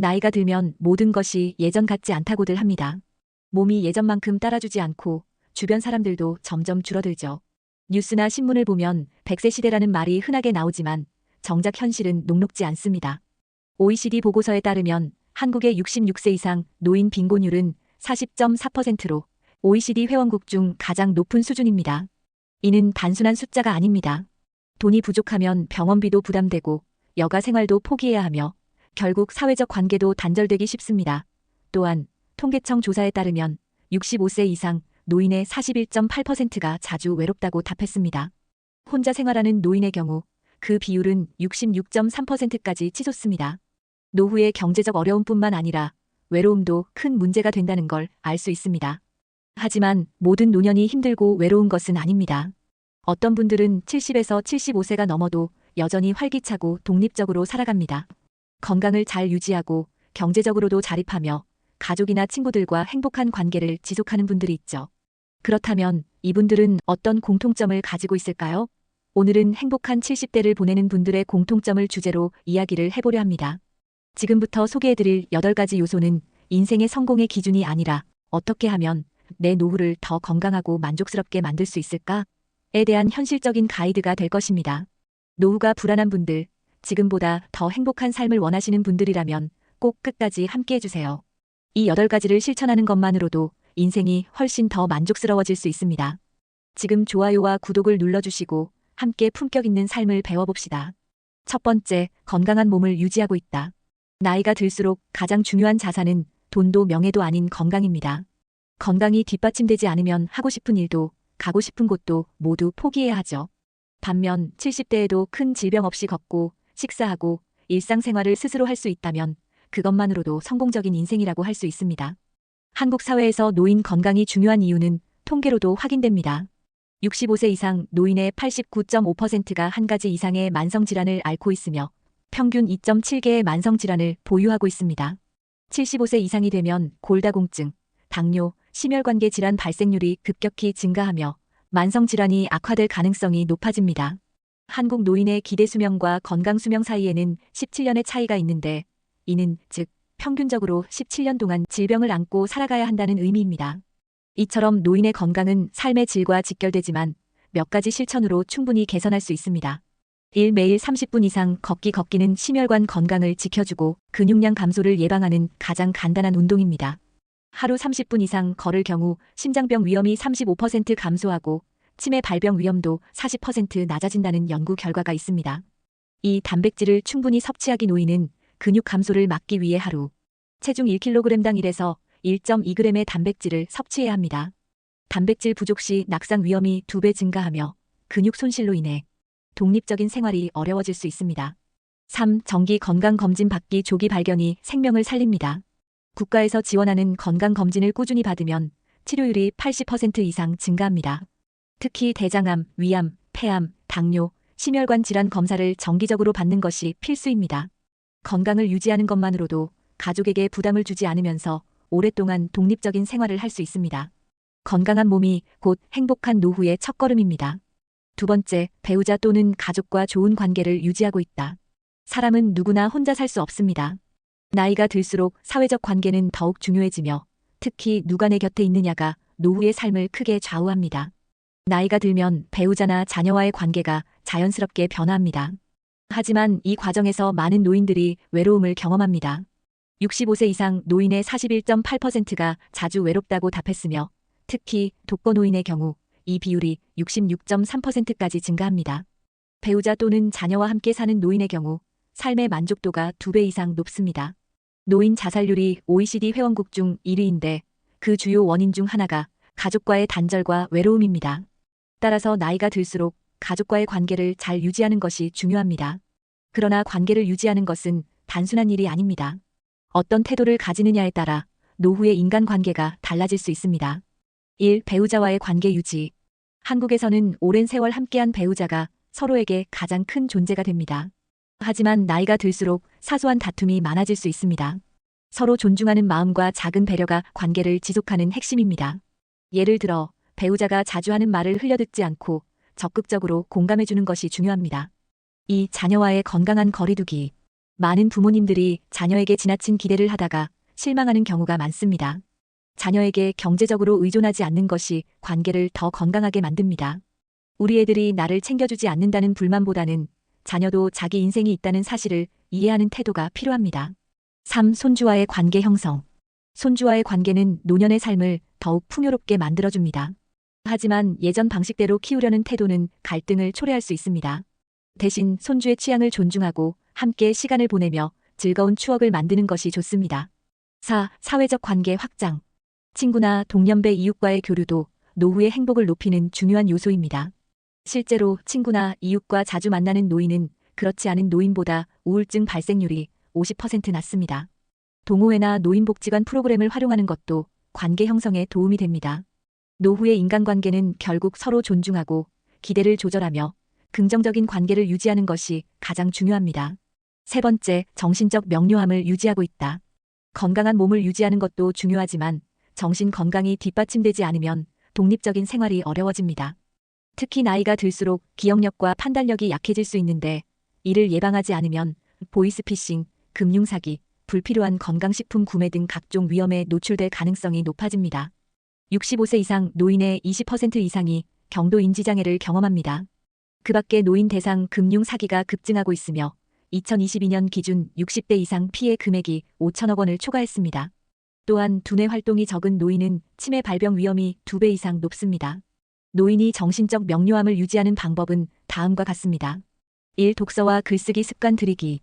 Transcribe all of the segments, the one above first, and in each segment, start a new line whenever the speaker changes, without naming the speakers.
나이가 들면 모든 것이 예전 같지 않다고들 합니다. 몸이 예전만큼 따라주지 않고 주변 사람들도 점점 줄어들죠. 뉴스나 신문을 보면 100세 시대라는 말이 흔하게 나오지만 정작 현실은 녹록지 않습니다. OECD 보고서에 따르면 한국의 66세 이상 노인 빈곤율은 40.4%로 OECD 회원국 중 가장 높은 수준입니다. 이는 단순한 숫자가 아닙니다. 돈이 부족하면 병원비도 부담되고 여가 생활도 포기해야 하며 결국 사회적 관계도 단절되기 쉽습니다. 또한 통계청 조사에 따르면 65세 이상 노인의 41.8%가 자주 외롭다고 답했습니다. 혼자 생활하는 노인의 경우 그 비율은 66.3%까지 치솟습니다. 노후의 경제적 어려움뿐만 아니라 외로움도 큰 문제가 된다는 걸 알 수 있습니다. 하지만 모든 노년이 힘들고 외로운 것은 아닙니다. 어떤 분들은 70에서 75세가 넘어도 여전히 활기차고 독립적으로 살아갑니다. 건강을 잘 유지하고 경제적으로도 자립하며 가족이나 친구들과 행복한 관계를 지속하는 분들이 있죠. 그렇다면 이분들은 어떤 공통점을 가지고 있을까요? 오늘은 행복한 70대를 보내는 분들의 공통점을 주제로 이야기를 해보려 합니다. 지금부터 소개해드릴 8가지 요소는 인생의 성공의 기준이 아니라 어떻게 하면 내 노후를 더 건강하고 만족스럽게 만들 수 있을까에 대한 현실적인 가이드가 될 것입니다. 노후가 불안한 분들, 지금보다 더 행복한 삶을 원하시는 분들이라면 꼭 끝까지 함께 해주세요. 이 8가지를 실천하는 것만으로도 인생이 훨씬 더 만족스러워질 수 있습니다. 지금 좋아요와 구독을 눌러주시고 함께 품격 있는 삶을 배워봅시다. 첫 번째, 건강한 몸을 유지하고 있다. 나이가 들수록 가장 중요한 자산은 돈도 명예도 아닌 건강입니다. 건강이 뒷받침되지 않으면 하고 싶은 일도 가고 싶은 곳도 모두 포기해야 하죠. 반면 70대에도 큰 질병 없이 걷고 식사하고 일상생활을 스스로 할 수 있다면 그것만으로도 성공적인 인생이라고 할 수 있습니다. 한국 사회에서 노인 건강이 중요한 이유는 통계로도 확인됩니다. 65세 이상 노인의 89.5%가 한 가지 이상의 만성질환을 앓고 있으며 평균 2.7개의 만성질환을 보유하고 있습니다. 75세 이상이 되면 골다공증, 당뇨, 심혈관계 질환 발생률이 급격히 증가하며 만성질환이 악화될 가능성이 높아집니다. 한국 노인의 기대 수명과 건강 수명 사이에는 17년의 차이가 있는데 이는 즉 평균적으로 17년 동안 질병을 안고 살아가야 한다는 의미입니다. 이처럼 노인의 건강은 삶의 질과 직결되지만 몇 가지 실천으로 충분히 개선할 수 있습니다. 1. 매일 30분 이상 걷기는 심혈관 건강을 지켜주고 근육량 감소를 예방하는 가장 간단한 운동입니다. 하루 30분 이상 걸을 경우 심장병 위험이 35% 감소하고 치매 발병 위험도 40% 낮아진다는 연구 결과가 있습니다. 이 단백질을 충분히 섭취하기 노인은 근육 감소를 막기 위해 하루 체중 1kg당 1에서 1.2g의 단백질을 섭취해야 합니다. 단백질 부족 시 낙상 위험이 2배 증가하며 근육 손실로 인해 독립적인 생활이 어려워질 수 있습니다. 3. 정기 건강검진 받기 조기 발견이 생명을 살립니다. 국가에서 지원하는 건강검진을 꾸준히 받으면 치료율이 80% 이상 증가합니다. 특히 대장암, 위암, 폐암, 당뇨, 심혈관 질환 검사를 정기적으로 받는 것이 필수입니다. 건강을 유지하는 것만으로도 가족에게 부담을 주지 않으면서 오랫동안 독립적인 생활을 할 수 있습니다. 건강한 몸이 곧 행복한 노후의 첫걸음입니다. 두 번째, 배우자 또는 가족과 좋은 관계를 유지하고 있다. 사람은 누구나 혼자 살 수 없습니다. 나이가 들수록 사회적 관계는 더욱 중요해지며 특히 누가 내 곁에 있느냐가 노후의 삶을 크게 좌우합니다. 나이가 들면 배우자나 자녀와의 관계가 자연스럽게 변화합니다. 하지만 이 과정에서 많은 노인들이 외로움을 경험합니다. 65세 이상 노인의 41.8%가 자주 외롭다고 답했으며 특히 독거노인의 경우 이 비율이 66.3%까지 증가합니다. 배우자 또는 자녀와 함께 사는 노인의 경우 삶의 만족도가 2배 이상 높습니다. 노인 자살률이 OECD 회원국 중 1위인데 그 주요 원인 중 하나가 가족과의 단절과 외로움입니다. 따라서 나이가 들수록 가족과의 관계를 잘 유지하는 것이 중요합니다. 그러나 관계를 유지하는 것은 단순한 일이 아닙니다. 어떤 태도를 가지느냐에 따라 노후의 인간관계가 달라질 수 있습니다. 1. 배우자와의 관계 유지. 한국에서는 오랜 세월 함께한 배우자가 서로에게 가장 큰 존재가 됩니다. 하지만 나이가 들수록 사소한 다툼이 많아질 수 있습니다. 서로 존중하는 마음과 작은 배려가 관계를 지속하는 핵심입니다. 예를 들어 배우자가 자주 하는 말을 흘려듣지 않고 적극적으로 공감해주는 것이 중요합니다. 2. 자녀와의 건강한 거리두기. 많은 부모님들이 자녀에게 지나친 기대를 하다가 실망하는 경우가 많습니다. 자녀에게 경제적으로 의존하지 않는 것이 관계를 더 건강하게 만듭니다. 우리 애들이 나를 챙겨주지 않는다는 불만보다는 자녀도 자기 인생이 있다는 사실을 이해하는 태도가 필요합니다. 3. 손주와의 관계 형성. 손주와의 관계는 노년의 삶을 더욱 풍요롭게 만들어줍니다. 하지만 예전 방식대로 키우려는 태도는 갈등을 초래할 수 있습니다. 대신 손주의 취향을 존중하고 함께 시간을 보내며 즐거운 추억을 만드는 것이 좋습니다. 4. 사회적 관계 확장. 친구나 동년배 이웃과의 교류도 노후의 행복을 높이는 중요한 요소입니다. 실제로 친구나 이웃과 자주 만나는 노인은 그렇지 않은 노인보다 우울증 발생률이 50% 낮습니다. 동호회나 노인복지관 프로그램을 활용하는 것도 관계 형성에 도움이 됩니다. 노후의 인간관계는 결국 서로 존중하고 기대를 조절하며 긍정적인 관계를 유지하는 것이 가장 중요합니다. 세 번째, 정신적 명료함을 유지하고 있다. 건강한 몸을 유지하는 것도 중요하지만 정신 건강이 뒷받침되지 않으면 독립적인 생활이 어려워집니다. 특히 나이가 들수록 기억력과 판단력이 약해질 수 있는데 이를 예방하지 않으면 보이스피싱, 금융사기, 불필요한 건강식품 구매 등 각종 위험에 노출될 가능성이 높아집니다. 65세 이상 노인의 20% 이상이 경도 인지장애를 경험합니다. 그 밖에 노인 대상 금융 사기가 급증하고 있으며 2022년 기준 60대 이상 피해 금액이 5천억 원을 초과했습니다. 또한 두뇌 활동이 적은 노인은 치매 발병 위험이 2배 이상 높습니다. 노인이 정신적 명료함을 유지하는 방법은 다음과 같습니다. 1. 독서와 글쓰기 습관 들이기.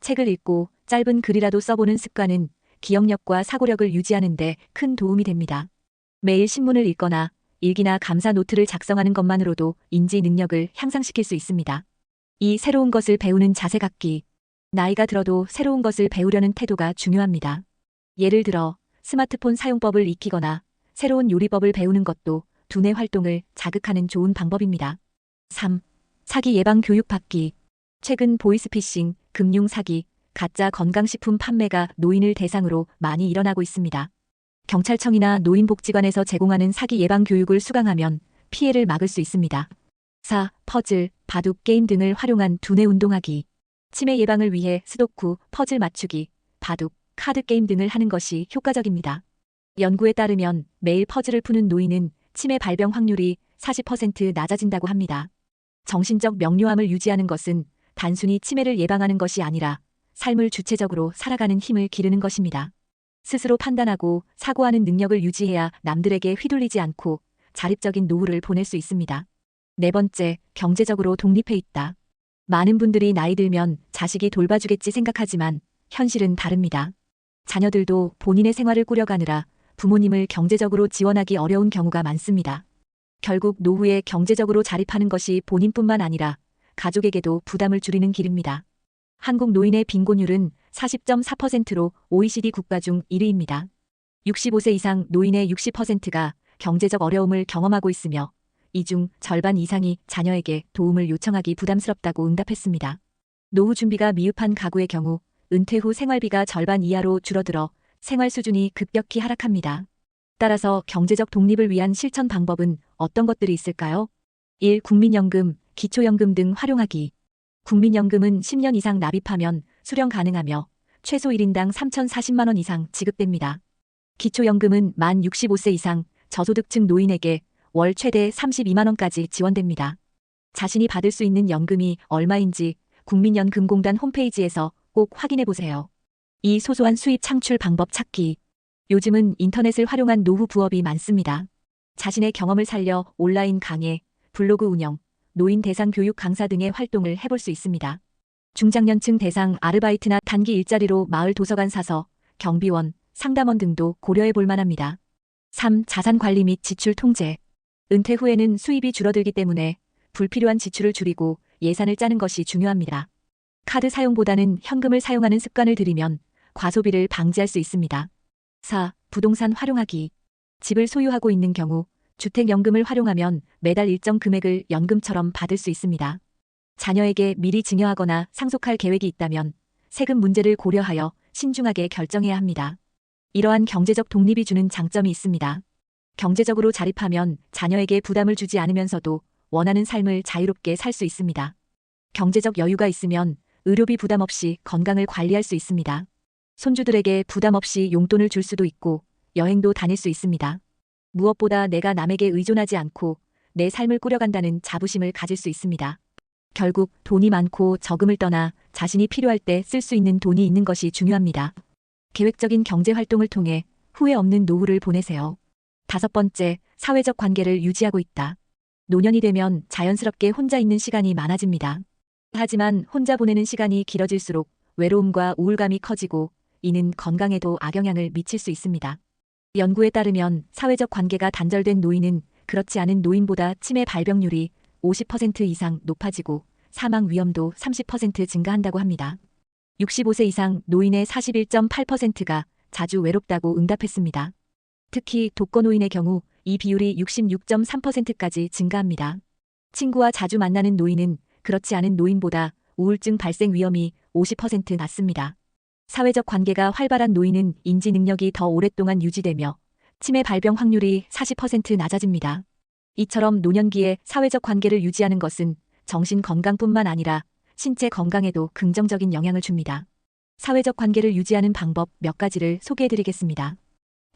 책을 읽고 짧은 글이라도 써보는 습관은 기억력과 사고력을 유지하는 데 큰 도움이 됩니다. 매일 신문을 읽거나 일기나 감사 노트를 작성하는 것만으로도 인지 능력을 향상시킬 수 있습니다. 2. 새로운 것을 배우는 자세 갖기. 나이가 들어도 새로운 것을 배우려는 태도가 중요합니다. 예를 들어 스마트폰 사용법을 익히거나 새로운 요리법을 배우는 것도 두뇌 활동을 자극하는 좋은 방법입니다. 3. 사기 예방 교육 받기. 최근 보이스피싱, 금융 사기, 가짜 건강식품 판매가 노인을 대상으로 많이 일어나고 있습니다. 경찰청이나 노인복지관에서 제공하는 사기 예방 교육을 수강하면 피해를 막을 수 있습니다. 4. 퍼즐, 바둑 게임 등을 활용한 두뇌 운동하기. 치매 예방을 위해 스도쿠, 퍼즐 맞추기, 바둑, 카드 게임 등을 하는 것이 효과적입니다. 연구에 따르면 매일 퍼즐을 푸는 노인은 치매 발병 확률이 40% 낮아진다고 합니다. 정신적 명료함을 유지하는 것은 단순히 치매를 예방하는 것이 아니라 삶을 주체적으로 살아가는 힘을 기르는 것입니다. 스스로 판단하고 사고하는 능력을 유지해야 남들에게 휘둘리지 않고 자립적인 노후를 보낼 수 있습니다. 네 번째, 경제적으로 독립해 있다. 많은 분들이 나이 들면 자식이 돌봐주겠지 생각하지만 현실은 다릅니다. 자녀들도 본인의 생활을 꾸려가느라 부모님을 경제적으로 지원하기 어려운 경우가 많습니다. 결국 노후에 경제적으로 자립하는 것이 본인뿐만 아니라 가족에게도 부담을 줄이는 길입니다. 한국 노인의 빈곤율은 40.4%로 OECD 국가 중 1위입니다. 65세 이상 노인의 60%가 경제적 어려움을 경험하고 있으며 이 중 절반 이상이 자녀에게 도움을 요청하기 부담스럽다고 응답했습니다. 노후 준비가 미흡한 가구의 경우 은퇴 후 생활비가 절반 이하로 줄어들어 생활 수준이 급격히 하락합니다. 따라서 경제적 독립을 위한 실천 방법은 어떤 것들이 있을까요? 1. 국민연금, 기초연금 등 활용하기. 국민연금은 10년 이상 납입하면 수령 가능하며 최소 1인당 3,040만 원 이상 지급됩니다. 기초연금은 만 65세 이상 저소득층 노인에게 월 최대 32만 원까지 지원됩니다. 자신이 받을 수 있는 연금이 얼마인지 국민연금공단 홈페이지에서 꼭 확인해 보세요. 2. 소소한 수입 창출 방법 찾기. 요즘은 인터넷을 활용한 노후 부업이 많습니다. 자신의 경험을 살려 온라인 강의, 블로그 운영, 노인 대상 교육 강사 등의 활동을 해볼 수 있습니다. 중장년층 대상 아르바이트나 단기 일자리로 마을 도서관 사서, 경비원, 상담원 등도 고려해 볼 만합니다. 3. 자산 관리 및 지출 통제. 은퇴 후에는 수입이 줄어들기 때문에 불필요한 지출을 줄이고 예산을 짜는 것이 중요합니다. 카드 사용보다는 현금을 사용하는 습관을 들이면 과소비를 방지할 수 있습니다. 4. 부동산 활용하기. 집을 소유하고 있는 경우 주택연금을 활용하면 매달 일정 금액을 연금처럼 받을 수 있습니다. 자녀에게 미리 증여하거나 상속할 계획이 있다면 세금 문제를 고려하여 신중하게 결정해야 합니다. 이러한 경제적 독립이 주는 장점이 있습니다. 경제적으로 자립하면 자녀에게 부담을 주지 않으면서도 원하는 삶을 자유롭게 살 수 있습니다. 경제적 여유가 있으면 의료비 부담 없이 건강을 관리할 수 있습니다. 손주들에게 부담 없이 용돈을 줄 수도 있고 여행도 다닐 수 있습니다. 무엇보다 내가 남에게 의존하지 않고 내 삶을 꾸려간다는 자부심을 가질 수 있습니다. 결국 돈이 많고 적음을 떠나 자신이 필요할 때 쓸 수 있는 돈이 있는 것이 중요합니다. 계획적인 경제 활동을 통해 후회 없는 노후를 보내세요. 5번째, 사회적 관계를 유지하고 있다. 노년이 되면 자연스럽게 혼자 있는 시간이 많아집니다. 하지만 혼자 보내는 시간이 길어질수록 외로움과 우울감이 커지고 이는 건강에도 악영향을 미칠 수 있습니다. 연구에 따르면 사회적 관계가 단절된 노인은 그렇지 않은 노인보다 치매 발병률이 50% 이상 높아지고 사망 위험도 30% 증가한다고 합니다. 65세 이상 노인의 41.8%가 자주 외롭다고 응답했습니다. 특히 독거노인의 경우 이 비율이 66.3%까지 증가합니다. 친구와 자주 만나는 노인은 그렇지 않은 노인보다 우울증 발생 위험이 50% 낮습니다. 사회적 관계가 활발한 노인은 인지 능력이 더 오랫동안 유지되며 치매 발병 확률이 40% 낮아집니다. 이처럼 노년기에 사회적 관계를 유지하는 것은 정신 건강뿐만 아니라 신체 건강에도 긍정적인 영향을 줍니다. 사회적 관계를 유지하는 방법 몇 가지를 소개해드리겠습니다.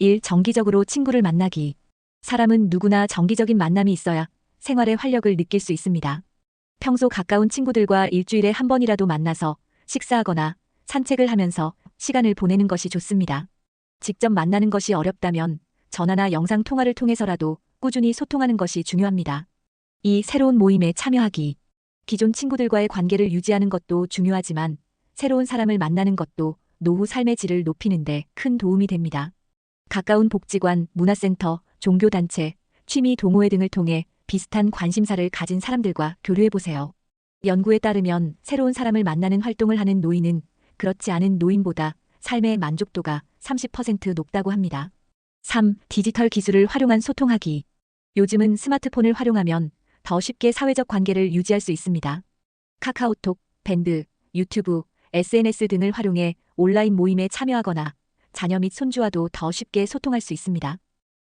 1. 정기적으로 친구를 만나기. 사람은 누구나 정기적인 만남이 있어야 생활의 활력을 느낄 수 있습니다. 평소 가까운 친구들과 일주일에 한 번이라도 만나서 식사하거나 산책을 하면서 시간을 보내는 것이 좋습니다. 직접 만나는 것이 어렵다면 전화나 영상 통화를 통해서라도 꾸준히 소통하는 것이 중요합니다. 2. 새로운 모임에 참여하기. 기존 친구들과의 관계를 유지하는 것도 중요하지만 새로운 사람을 만나는 것도 노후 삶의 질을 높이는 데 큰 도움이 됩니다. 가까운 복지관, 문화센터, 종교단체, 취미 동호회 등을 통해 비슷한 관심사를 가진 사람들과 교류해보세요. 연구에 따르면 새로운 사람을 만나는 활동을 하는 노인은 그렇지 않은 노인보다 삶의 만족도가 30% 높다고 합니다. 3. 디지털 기술을 활용한 소통하기. 요즘은 스마트폰을 활용하면 더 쉽게 사회적 관계를 유지할 수 있습니다. 카카오톡, 밴드, 유튜브, SNS 등을 활용해 온라인 모임에 참여하거나 자녀 및 손주와도 더 쉽게 소통할 수 있습니다.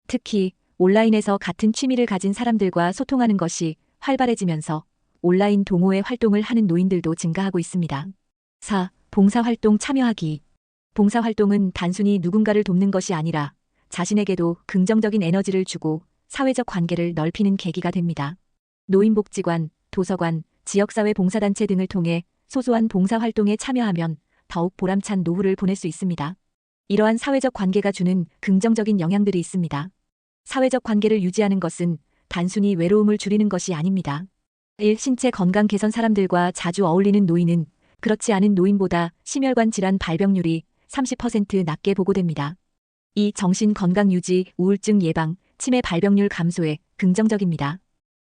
특히 온라인에서 같은 취미를 가진 사람들과 소통하는 것이 활발해지면서 온라인 동호회 활동을 하는 노인들도 증가하고 있습니다. 4. 봉사활동 참여하기. 봉사활동은 단순히 누군가를 돕는 것이 아니라 자신에게도 긍정적인 에너지를 주고 사회적 관계를 넓히는 계기가 됩니다. 노인복지관, 도서관, 지역사회 봉사단체 등을 통해 소소한 봉사활동에 참여하면 더욱 보람찬 노후를 보낼 수 있습니다. 이러한 사회적 관계가 주는 긍정적인 영향들이 있습니다. 사회적 관계를 유지하는 것은 단순히 외로움을 줄이는 것이 아닙니다. 1. 신체 건강 개선. 사람들과 자주 어울리는 노인은 그렇지 않은 노인보다 심혈관 질환 발병률이 30% 낮게 보고됩니다. 2. 정신 건강 유지, 우울증 예방, 치매 발병률 감소에 긍정적입니다.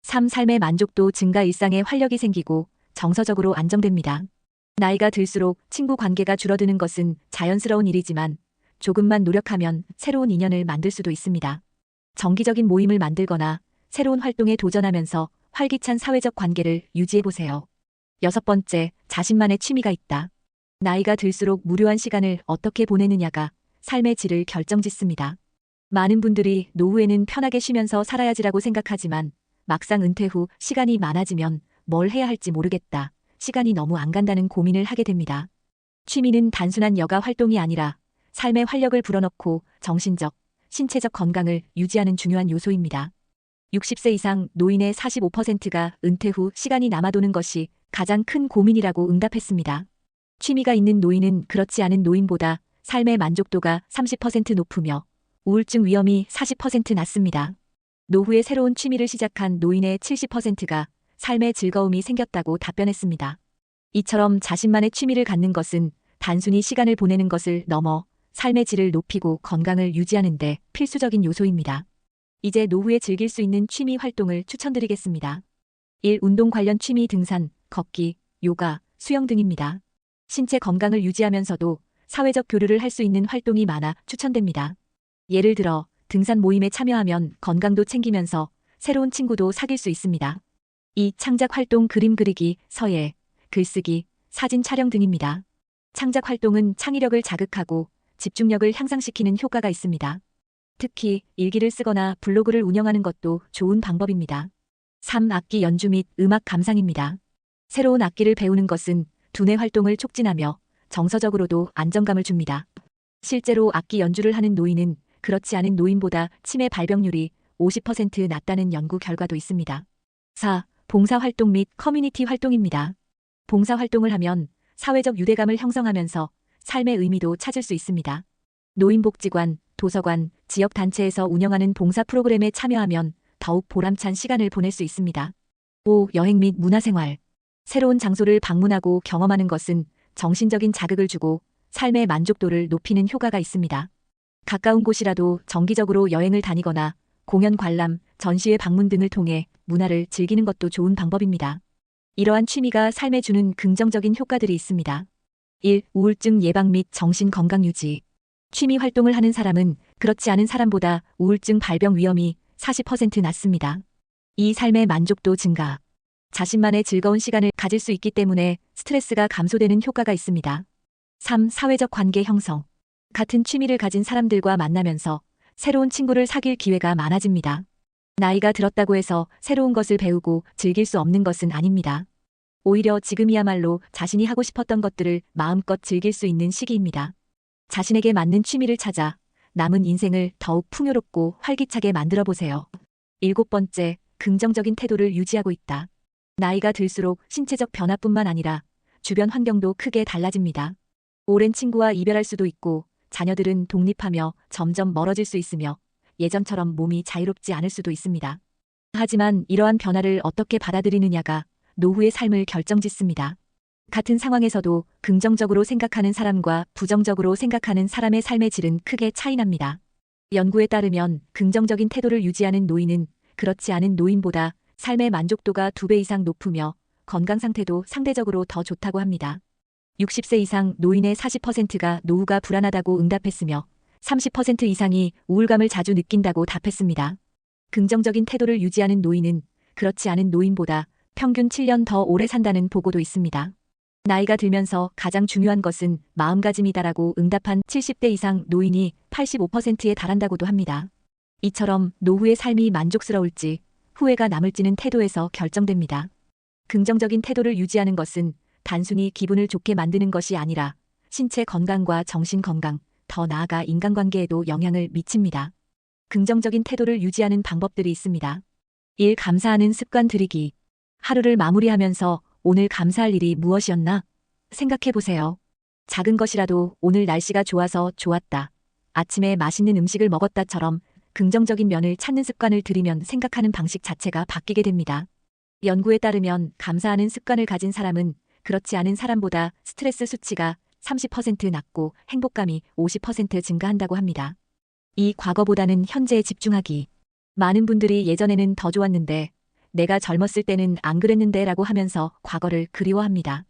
3. 삶의 만족도 증가. 일상에 활력이 생기고 정서적으로 안정됩니다. 나이가 들수록 친구 관계가 줄어드는 것은 자연스러운 일이지만 조금만 노력하면 새로운 인연을 만들 수도 있습니다. 정기적인 모임을 만들거나 새로운 활동에 도전하면서 활기찬 사회적 관계를 유지해보세요. 6번째, 자신만의 취미가 있다. 나이가 들수록 무료한 시간을 어떻게 보내느냐가 삶의 질을 결정짓습니다. 많은 분들이 노후에는 편하게 쉬면서 살아야지라고 생각하지만 막상 은퇴 후 시간이 많아지면 뭘 해야 할지 모르겠다, 시간이 너무 안 간다는 고민을 하게 됩니다. 취미는 단순한 여가 활동이 아니라 삶의 활력을 불어넣고 정신적, 신체적 건강을 유지하는 중요한 요소입니다. 60세 이상 노인의 45%가 은퇴 후 시간이 남아도는 것이 가장 큰 고민이라고 응답했습니다. 취미가 있는 노인은 그렇지 않은 노인보다 삶의 만족도가 30% 높으며 우울증 위험이 40% 낮습니다. 노후에 새로운 취미를 시작한 노인의 70%가 삶의 즐거움이 생겼다고 답변했습니다. 이처럼 자신만의 취미를 갖는 것은 단순히 시간을 보내는 것을 넘어 삶의 질을 높이고 건강을 유지하는 데 필수적인 요소입니다. 이제 노후에 즐길 수 있는 취미 활동을 추천드리겠습니다. 1. 운동 관련 취미. 등산, 걷기, 요가, 수영 등입니다. 신체 건강을 유지하면서도 사회적 교류를 할 수 있는 활동이 많아 추천됩니다. 예를 들어 등산 모임에 참여하면 건강도 챙기면서 새로운 친구도 사귈 수 있습니다. 2. 창작 활동. 그림 그리기, 서예, 글쓰기, 사진 촬영 등입니다. 창작 활동은 창의력을 자극하고 집중력을 향상시키는 효과가 있습니다. 특히 일기를 쓰거나 블로그를 운영하는 것도 좋은 방법입니다. 3. 악기 연주 및 음악 감상입니다. 새로운 악기를 배우는 것은 두뇌 활동을 촉진하며 정서적으로도 안정감을 줍니다. 실제로 악기 연주를 하는 노인은 그렇지 않은 노인보다 치매 발병률이 50% 낮다는 연구 결과도 있습니다. 4. 봉사활동 및 커뮤니티 활동입니다. 봉사활동을 하면 사회적 유대감을 형성하면서 삶의 의미도 찾을 수 있습니다. 노인복지관, 도서관, 지역단체에서 운영하는 봉사 프로그램에 참여하면 더욱 보람찬 시간을 보낼 수 있습니다. 5. 여행 및 문화생활. 새로운 장소를 방문하고 경험하는 것은 정신적인 자극을 주고 삶의 만족도를 높이는 효과가 있습니다. 가까운 곳이라도 정기적으로 여행을 다니거나 공연 관람, 전시회 방문 등을 통해 문화를 즐기는 것도 좋은 방법입니다. 이러한 취미가 삶에 주는 긍정적인 효과들이 있습니다. 1. 우울증 예방 및 정신 건강 유지. 취미 활동을 하는 사람은 그렇지 않은 사람보다 우울증 발병 위험이 40% 낮습니다. 2. 삶의 만족도 증가. 자신만의 즐거운 시간을 가질 수 있기 때문에 스트레스가 감소되는 효과가 있습니다. 3. 사회적 관계 형성. 같은 취미를 가진 사람들과 만나면서 새로운 친구를 사귈 기회가 많아집니다. 나이가 들었다고 해서 새로운 것을 배우고 즐길 수 없는 것은 아닙니다. 오히려 지금이야말로 자신이 하고 싶었던 것들을 마음껏 즐길 수 있는 시기입니다. 자신에게 맞는 취미를 찾아 남은 인생을 더욱 풍요롭고 활기차게 만들어 보세요. 7번째, 긍정적인 태도를 유지하고 있다. 나이가 들수록 신체적 변화뿐만 아니라 주변 환경도 크게 달라집니다. 오랜 친구와 이별할 수도 있고 자녀들은 독립하며 점점 멀어질 수 있으며 예전처럼 몸이 자유롭지 않을 수도 있습니다. 하지만 이러한 변화를 어떻게 받아들이느냐가 노후의 삶을 결정짓습니다. 같은 상황에서도 긍정적으로 생각하는 사람과 부정적으로 생각하는 사람의 삶의 질은 크게 차이납니다. 연구에 따르면 긍정적인 태도를 유지하는 노인은 그렇지 않은 노인보다 삶의 만족도가 2배 이상 높으며 건강 상태도 상대적으로 더 좋다고 합니다. 60세 이상 노인의 40%가 노후가 불안하다고 응답했으며 30% 이상이 우울감을 자주 느낀다고 답했습니다. 긍정적인 태도를 유지하는 노인은 그렇지 않은 노인보다 평균 7년 더 오래 산다는 보고도 있습니다. 나이가 들면서 가장 중요한 것은 마음가짐이다라고 응답한 70대 이상 노인이 85%에 달한다고도 합니다. 이처럼 노후의 삶이 만족스러울지 후회가 남을지는 태도에서 결정됩니다. 긍정적인 태도를 유지하는 것은 단순히 기분을 좋게 만드는 것이 아니라 신체 건강과 정신 건강, 더 나아가 인간관계에도 영향을 미칩니다. 긍정적인 태도를 유지하는 방법들이 있습니다. 1. 감사하는 습관 들이기. 하루를 마무리하면서 오늘 감사할 일이 무엇이었나? 생각해 보세요. 작은 것이라도 오늘 날씨가 좋아서 좋았다. 아침에 맛있는 음식을 먹었다처럼 긍정적인 면을 찾는 습관을 들이면 생각하는 방식 자체가 바뀌게 됩니다. 연구에 따르면 감사하는 습관을 가진 사람은 그렇지 않은 사람보다 스트레스 수치가 30% 낮고 행복감이 50% 증가한다고 합니다. 이 과거보다는 현재에 집중하기. 많은 분들이 예전에는 더 좋았는데 내가 젊었을 때는 안 그랬는데 라고 하면서 과거를 그리워합니다.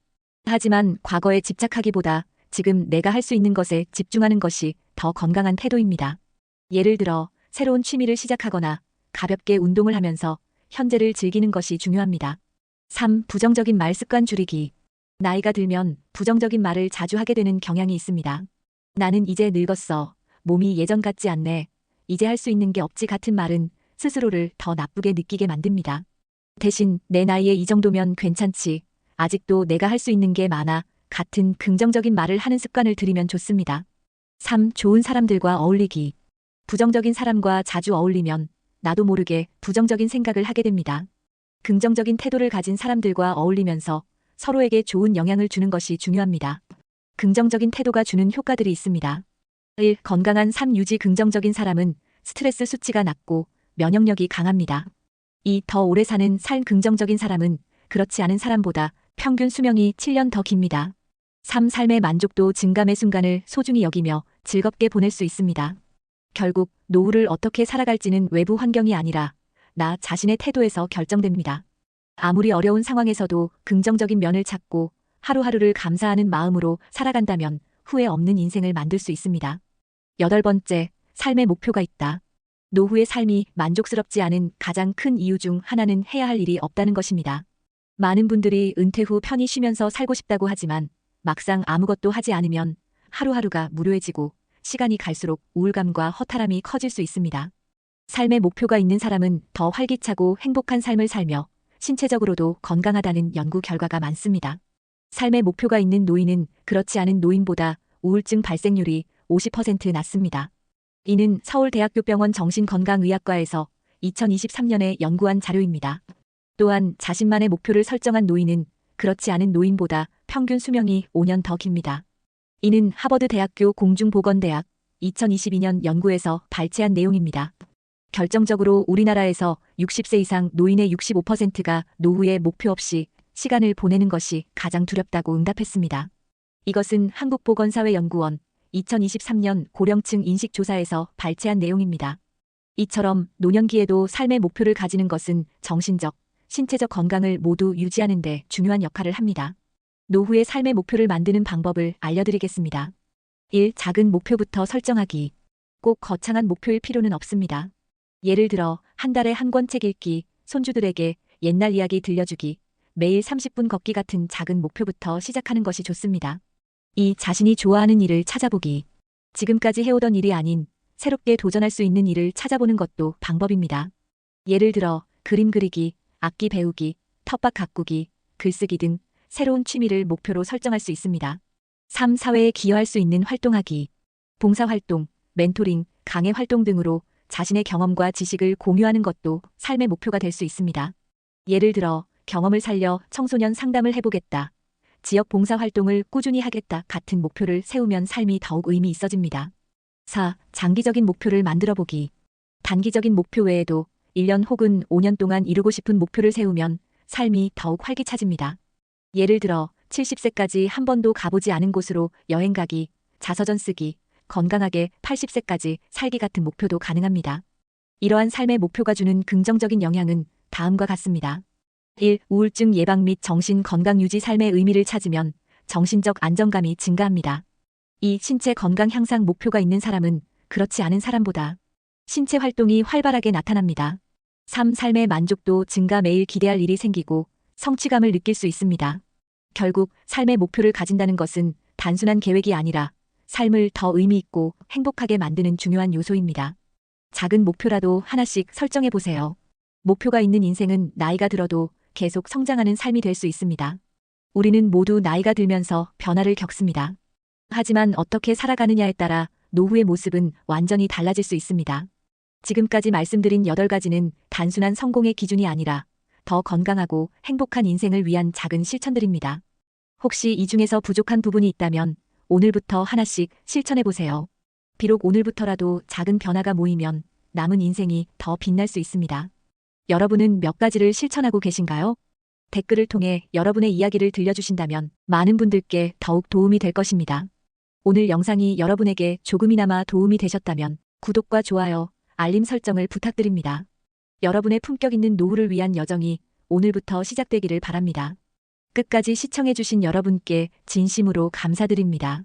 하지만 과거에 집착하기보다 지금 내가 할 수 있는 것에 집중하는 것이 더 건강한 태도입니다. 예를 들어 새로운 취미를 시작하거나 가볍게 운동을 하면서 현재를 즐기는 것이 중요합니다. 3. 부정적인 말 습관 줄이기. 나이가 들면 부정적인 말을 자주 하게 되는 경향이 있습니다. 나는 이제 늙었어. 몸이 예전 같지 않네. 이제 할 수 있는 게 없지 같은 말은 스스로를 더 나쁘게 느끼게 만듭니다. 대신 내 나이에 이 정도면 괜찮지. 아직도 내가 할 수 있는 게 많아. 같은 긍정적인 말을 하는 습관을 들이면 좋습니다. 3. 좋은 사람들과 어울리기. 부정적인 사람과 자주 어울리면 나도 모르게 부정적인 생각을 하게 됩니다. 긍정적인 태도를 가진 사람들과 어울리면서 서로에게 좋은 영향을 주는 것이 중요합니다. 긍정적인 태도가 주는 효과들이 있습니다. 1. 건강한 삶 유지. 긍정적인 사람은 스트레스 수치가 낮고 면역력이 강합니다. 2. 더 오래 사는 삶. 긍정적인 사람은 그렇지 않은 사람보다 평균 수명이 7년 더 깁니다. 3. 삶의 만족도 증감의 순간을 소중히 여기며 즐겁게 보낼 수 있습니다. 결국 노후를 어떻게 살아갈지는 외부 환경이 아니라 나 자신의 태도에서 결정됩니다. 아무리 어려운 상황에서도 긍정적인 면을 찾고 하루하루를 감사하는 마음으로 살아간다면 후회 없는 인생을 만들 수 있습니다. 8번째, 삶의 목표가 있다. 노후의 삶이 만족스럽지 않은 가장 큰 이유 중 하나는 해야 할 일이 없다는 것입니다. 많은 분들이 은퇴 후 편히 쉬면서 살고 싶다고 하지만 막상 아무것도 하지 않으면 하루하루가 무료해지고 시간이 갈수록 우울감과 허탈함이 커질 수 있습니다. 삶의 목표가 있는 사람은 더 활기차고 행복한 삶을 살며 신체적으로도 건강하다는 연구 결과가 많습니다. 삶의 목표가 있는 노인은 그렇지 않은 노인보다 우울증 발생률이 50% 낮습니다. 이는 서울대학교병원 정신건강의학과에서 2023년에 연구한 자료입니다. 또한 자신만의 목표를 설정한 노인은 그렇지 않은 노인보다 평균 수명이 5년 더 깁니다. 이는 하버드대학교 공중보건대학 2022년 연구에서 발췌한 내용입니다. 결정적으로 우리나라에서 60세 이상 노인의 65%가 노후에 목표 없이 시간을 보내는 것이 가장 두렵다고 응답했습니다. 이것은 한국보건사회연구원 2023년 고령층 인식조사에서 발췌한 내용입니다. 이처럼 노년기에도 삶의 목표를 가지는 것은 정신적, 신체적 건강을 모두 유지하는 데 중요한 역할을 합니다. 노후의 삶의 목표를 만드는 방법을 알려드리겠습니다. 1. 작은 목표부터 설정하기. 꼭 거창한 목표일 필요는 없습니다. 예를 들어 한 달에 한 권 책 읽기, 손주들에게 옛날 이야기 들려주기, 매일 30분 걷기 같은 작은 목표부터 시작하는 것이 좋습니다. 2. 자신이 좋아하는 일을 찾아보기. 지금까지 해오던 일이 아닌 새롭게 도전할 수 있는 일을 찾아보는 것도 방법입니다. 예를 들어 그림 그리기, 악기 배우기, 텃밭 가꾸기, 글쓰기 등 새로운 취미를 목표로 설정할 수 있습니다. 3. 사회에 기여할 수 있는 활동하기. 봉사활동, 멘토링, 강의 활동 등으로 자신의 경험과 지식을 공유하는 것도 삶의 목표가 될 수 있습니다. 예를 들어 경험을 살려 청소년 상담을 해보겠다, 지역 봉사활동을 꾸준히 하겠다 같은 목표를 세우면 삶이 더욱 의미 있어집니다. 4. 장기적인 목표를 만들어보기. 단기적인 목표 외에도 1년 혹은 5년 동안 이루고 싶은 목표를 세우면 삶이 더욱 활기차집니다. 예를 들어 70세까지 한 번도 가보지 않은 곳으로 여행 가기, 자서전 쓰기, 건강하게 80세까지 살기 같은 목표도 가능합니다. 이러한 삶의 목표가 주는 긍정적인 영향은 다음과 같습니다. 1. 우울증 예방 및 정신 건강 유지. 삶의 의미를 찾으면 정신적 안정감이 증가합니다. 2. 신체 건강 향상. 목표가 있는 사람은 그렇지 않은 사람보다 신체 활동이 활발하게 나타납니다. 3. 삶의 만족도 증가. 매일 기대할 일이 생기고 성취감을 느낄 수 있습니다. 결국 삶의 목표를 가진다는 것은 단순한 계획이 아니라 삶을 더 의미 있고 행복하게 만드는 중요한 요소입니다. 작은 목표라도 하나씩 설정해 보세요. 목표가 있는 인생은 나이가 들어도 계속 성장하는 삶이 될 수 있습니다. 우리는 모두 나이가 들면서 변화를 겪습니다. 하지만 어떻게 살아가느냐에 따라 노후의 모습은 완전히 달라질 수 있습니다. 지금까지 말씀드린 8가지는 단순한 성공의 기준이 아니라 더 건강하고 행복한 인생을 위한 작은 실천들입니다. 혹시 이 중에서 부족한 부분이 있다면 오늘부터 하나씩 실천해 보세요. 비록 오늘부터라도 작은 변화가 모이면 남은 인생이 더 빛날 수 있습니다. 여러분은 몇 가지를 실천하고 계신가요? 댓글을 통해 여러분의 이야기를 들려주신다면 많은 분들께 더욱 도움이 될 것입니다. 오늘 영상이 여러분에게 조금이나마 도움이 되셨다면 구독과 좋아요, 알림 설정을 부탁드립니다. 여러분의 품격 있는 노후를 위한 여정이 오늘부터 시작되기를 바랍니다. 끝까지 시청해주신 여러분께 진심으로 감사드립니다.